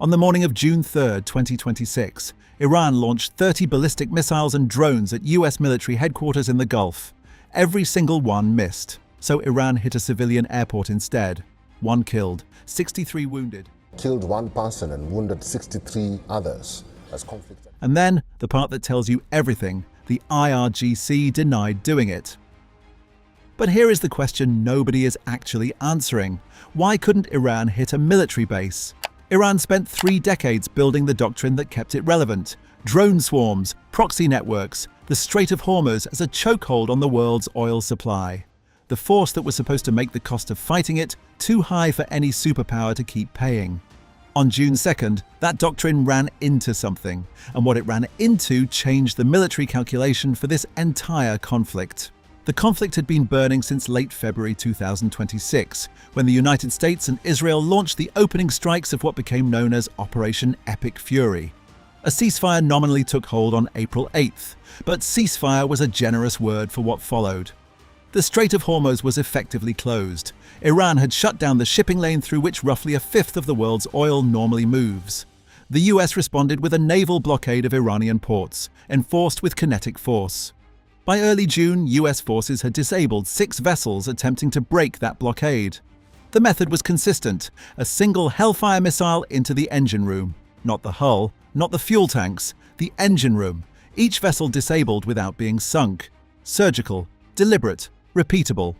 On the morning of June 3, 2026, Iran launched 30 ballistic missiles and drones at US military headquarters in the Gulf. Every single one missed, so Iran hit a civilian airport instead. 1 killed, 63 wounded. Killed 1 person and wounded 63 others as conflict. And then, the part that tells you everything, the IRGC denied doing it. But here is the question nobody is actually answering. Why couldn't Iran hit a military base? Iran spent 3 decades building the doctrine that kept it relevant. Drone swarms, proxy networks, the Strait of Hormuz as a chokehold on the world's oil supply. The force that was supposed to make the cost of fighting it too high for any superpower to keep paying. On June 2nd, that doctrine ran into something, and what it ran into changed the military calculation for this entire conflict. The conflict had been burning since late February 2026, when the United States and Israel launched the opening strikes of what became known as Operation Epic Fury. A ceasefire nominally took hold on April 8th, but ceasefire was a generous word for what followed. The Strait of Hormuz was effectively closed. Iran had shut down the shipping lane through which roughly a fifth of the world's oil normally moves. The US responded with a naval blockade of Iranian ports, enforced with kinetic force. By early June, US forces had disabled 6 vessels attempting to break that blockade. The method was consistent: a single Hellfire missile into the engine room. Not the hull, not the fuel tanks, the engine room. Each vessel disabled without being sunk. Surgical, deliberate, repeatable.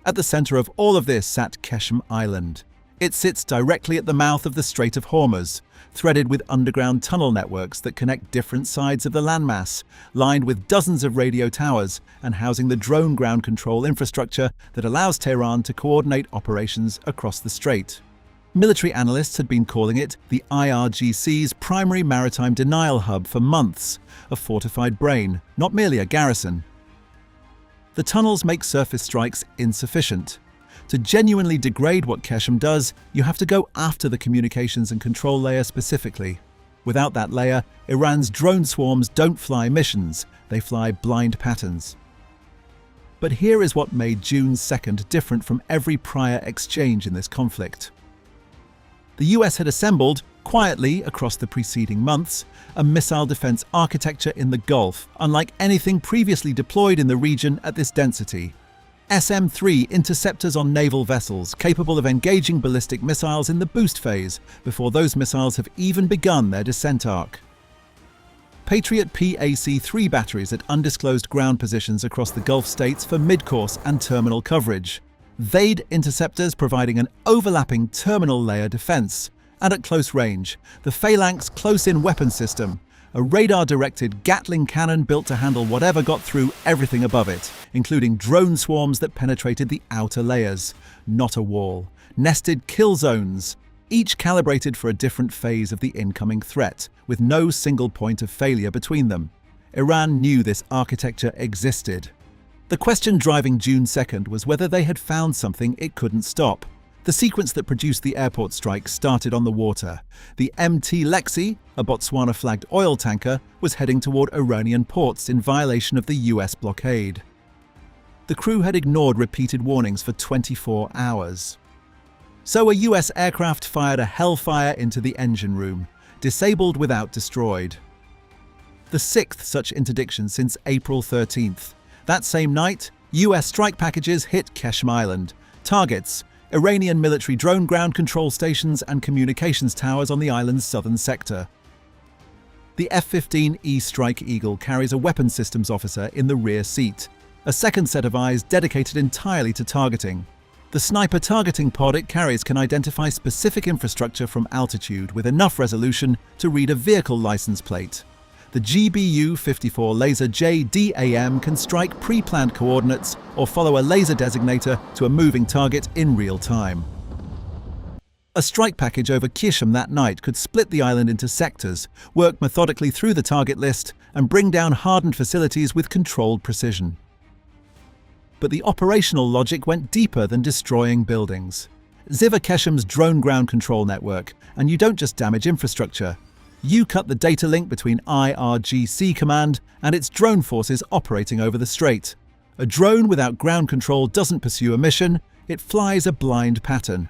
At the center of all of this sat Qeshm Island. It sits directly at the mouth of the Strait of Hormuz, threaded with underground tunnel networks that connect different sides of the landmass, lined with dozens of radio towers and housing the drone ground control infrastructure that allows Tehran to coordinate operations across the strait. Military analysts had been calling it the IRGC's primary maritime denial hub for months, a fortified brain, not merely a garrison. The tunnels make surface strikes insufficient. To genuinely degrade what Qeshm does, you have to go after the communications and control layer specifically. Without that layer, Iran's drone swarms don't fly missions, they fly blind patterns. But here is what made June 2nd different from every prior exchange in this conflict. The US had assembled, quietly across the preceding months, a missile defense architecture in the Gulf, unlike anything previously deployed in the region at this density. SM-3 interceptors on naval vessels capable of engaging ballistic missiles in the boost phase before those missiles have even begun their descent arc. Patriot PAC-3 batteries at undisclosed ground positions across the Gulf states for mid-course and terminal coverage. VADE interceptors providing an overlapping terminal layer defense. And at close range, the Phalanx close-in weapon system, a radar-directed Gatling cannon built to handle whatever got through everything above it, including drone swarms that penetrated the outer layers. Not a wall. Nested kill zones, each calibrated for a different phase of the incoming threat, with no single point of failure between them. Iran knew this architecture existed. The question driving June 2nd was whether they had found something it couldn't stop. The sequence that produced the airport strike started on the water. The MT Lexi, a Botswana-flagged oil tanker, was heading toward Iranian ports in violation of the US blockade. The crew had ignored repeated warnings for 24 hours. So a US aircraft fired a Hellfire into the engine room, disabled without destroyed. The 6th such interdiction since April 13th. That same night, US strike packages hit Qeshm Island. Targets: Iranian military drone ground control stations and communications towers on the island's southern sector. The F-15E Strike Eagle carries a weapons systems officer in the rear seat, a second set of eyes dedicated entirely to targeting. The sniper targeting pod it carries can identify specific infrastructure from altitude with enough resolution to read a vehicle license plate. The GBU-54 laser JDAM can strike pre-planned coordinates or follow a laser designator to a moving target in real time. A strike package over Qeshm that night could split the island into sectors, work methodically through the target list, and bring down hardened facilities with controlled precision. But the operational logic went deeper than destroying buildings. Ziva Qeshm's drone ground control network, and you don't just damage infrastructure. You cut the data link between IRGC command and its drone forces operating over the strait. A drone without ground control doesn't pursue a mission, it flies a blind pattern.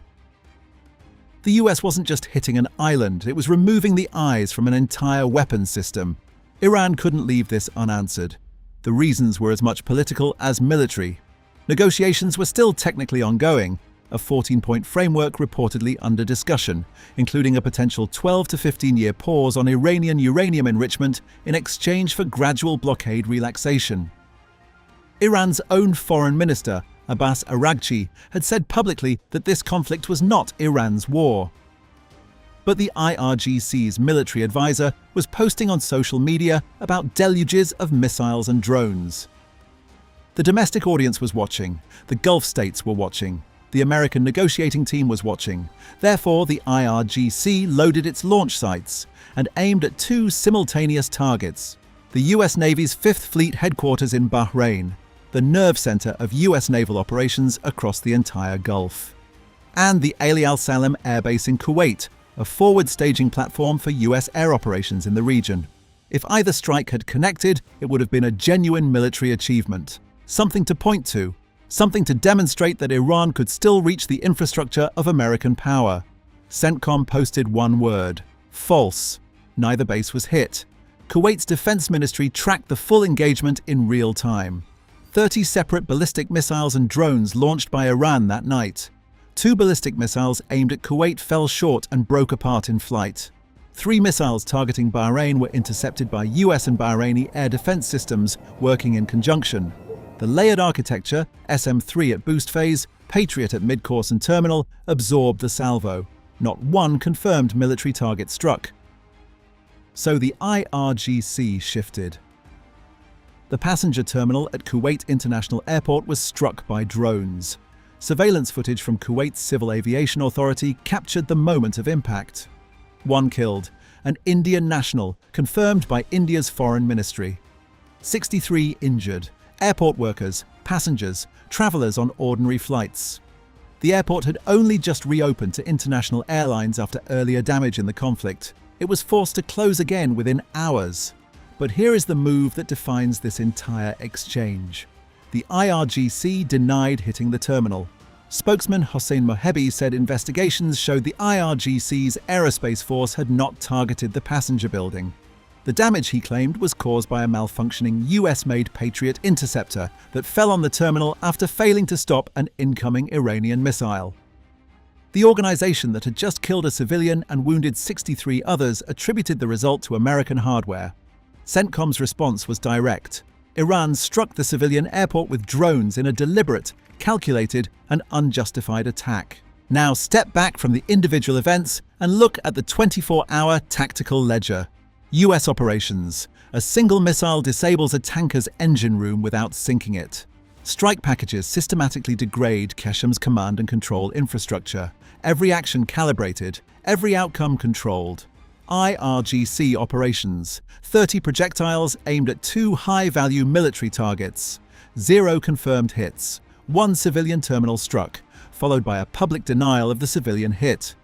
The US wasn't just hitting an island, it was removing the eyes from an entire weapons system. Iran couldn't leave this unanswered. The reasons were as much political as military. Negotiations were still technically ongoing, a 14-point framework reportedly under discussion, including a potential 12 to 15-year pause on Iranian uranium enrichment in exchange for gradual blockade relaxation. Iran's own foreign minister, Abbas Araghchi, had said publicly that this conflict was not Iran's war. But the IRGC's military advisor was posting on social media about deluges of missiles and drones. The domestic audience was watching, the Gulf states were watching, the American negotiating team was watching. Therefore, the IRGC loaded its launch sites and aimed at two simultaneous targets: the US Navy's 5th Fleet headquarters in Bahrain, the nerve center of US naval operations across the entire Gulf, and the Ali Al Salem Air Base in Kuwait, a forward staging platform for US air operations in the region. If either strike had connected, it would have been a genuine military achievement, something to point to, something to demonstrate that Iran could still reach the infrastructure of American power. CENTCOM posted one word: false. Neither base was hit. Kuwait's defense ministry tracked the full engagement in real time. 30 separate ballistic missiles and drones launched by Iran that night. 2 ballistic missiles aimed at Kuwait fell short and broke apart in flight. 3 missiles targeting Bahrain were intercepted by US and Bahraini air defense systems working in conjunction. The layered architecture, SM-3 at boost phase, Patriot at mid-course and terminal, absorbed the salvo. Not one confirmed military target struck. So the IRGC shifted. The passenger terminal at Kuwait International Airport was struck by drones. Surveillance footage from Kuwait's Civil Aviation Authority captured the moment of impact. 1 killed, an Indian national, confirmed by India's Foreign Ministry. 63 injured. Airport workers, passengers, travellers on ordinary flights. The airport had only just reopened to international airlines after earlier damage in the conflict. It was forced to close again within hours. But here is the move that defines this entire exchange. The IRGC denied hitting the terminal. Spokesman Hossein Mohebi said investigations showed the IRGC's aerospace force had not targeted the passenger building. The damage, he claimed, was caused by a malfunctioning US-made Patriot interceptor that fell on the terminal after failing to stop an incoming Iranian missile. The organization that had just killed a civilian and wounded 63 others attributed the result to American hardware. CENTCOM's response was direct. Iran struck the civilian airport with drones in a deliberate, calculated, and unjustified attack. Now step back from the individual events and look at the 24-hour tactical ledger. US operations. A single missile disables a tanker's engine room without sinking it. Strike packages systematically degrade Qeshm's command and control infrastructure. Every action calibrated, every outcome controlled. IRGC operations. 30 projectiles aimed at 2 high-value military targets. 0 confirmed hits. 1 civilian terminal struck, followed by a public denial of the civilian hit.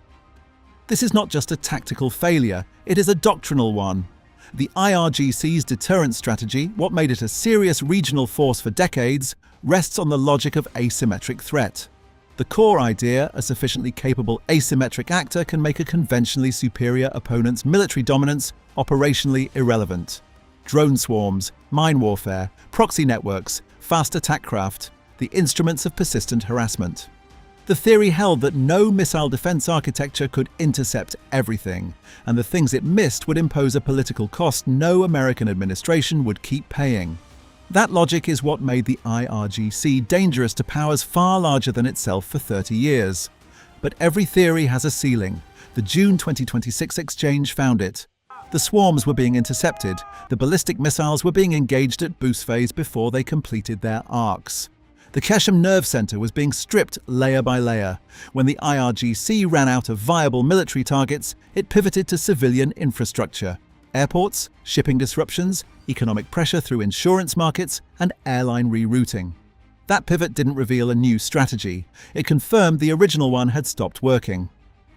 This is not just a tactical failure, it is a doctrinal one. The IRGC's deterrence strategy, what made it a serious regional force for decades, rests on the logic of asymmetric threat. The core idea, a sufficiently capable asymmetric actor can make a conventionally superior opponent's military dominance operationally irrelevant. Drone swarms, mine warfare, proxy networks, fast attack craft, the instruments of persistent harassment. The theory held that no missile defense architecture could intercept everything, and the things it missed would impose a political cost no American administration would keep paying. That logic is what made the IRGC dangerous to powers far larger than itself for 30 years. But every theory has a ceiling. The June 2026 exchange found it. The swarms were being intercepted, the ballistic missiles were being engaged at boost phase before they completed their arcs. The Qeshm nerve center was being stripped layer by layer. When the IRGC ran out of viable military targets, it pivoted to civilian infrastructure. Airports, shipping disruptions, economic pressure through insurance markets, and airline rerouting. That pivot didn't reveal a new strategy. It confirmed the original one had stopped working.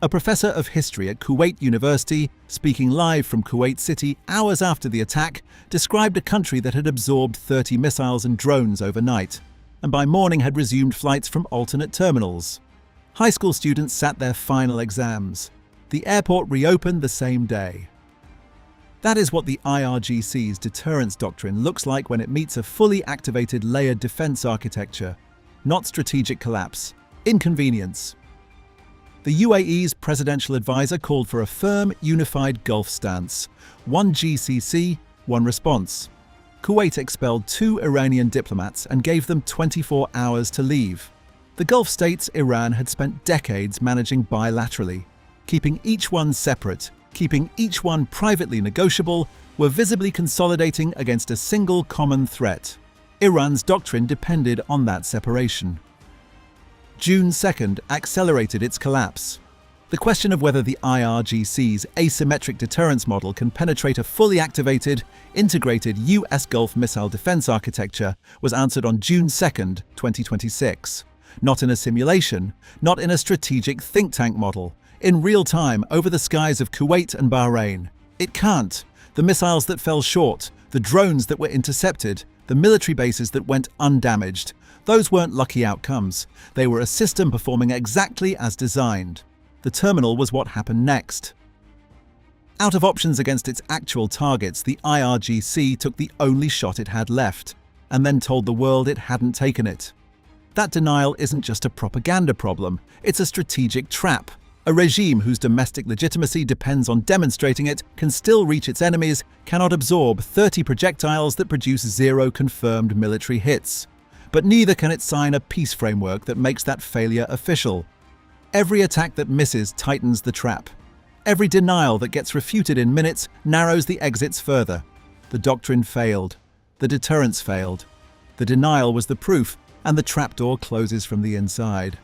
A professor of history at Kuwait University, speaking live from Kuwait City hours after the attack, described a country that had absorbed 30 missiles and drones overnight, and by morning had resumed flights from alternate terminals. High school students sat their final exams. The airport reopened the same day. That is what the IRGC's deterrence doctrine looks like when it meets a fully activated layered defense architecture. Not strategic collapse, inconvenience. The UAE's presidential advisor called for a firm, unified Gulf stance. One GCC, one response. Kuwait expelled 2 Iranian diplomats and gave them 24 hours to leave. The Gulf states Iran had spent decades managing bilaterally, keeping each one separate, keeping each one privately negotiable, were visibly consolidating against a single common threat. Iran's doctrine depended on that separation. June 2nd accelerated its collapse. The question of whether the IRGC's asymmetric deterrence model can penetrate a fully activated, integrated US Gulf missile defense architecture was answered on June 2nd, 2026. Not in a simulation, not in a strategic think tank model, in real time over the skies of Kuwait and Bahrain. It can't. The missiles that fell short, the drones that were intercepted, the military bases that went undamaged, those weren't lucky outcomes. They were a system performing exactly as designed. The terminal was what happened next. Out of options against its actual targets, the IRGC took the only shot it had left, and then told the world it hadn't taken it. That denial isn't just a propaganda problem, it's a strategic trap. A regime whose domestic legitimacy depends on demonstrating it can still reach its enemies, cannot absorb 30 projectiles that produce 0 confirmed military hits. But neither can it sign a peace framework that makes that failure official. Every attack that misses tightens the trap. Every denial that gets refuted in minutes narrows the exits further. The doctrine failed. The deterrence failed. The denial was the proof, and the trapdoor closes from the inside.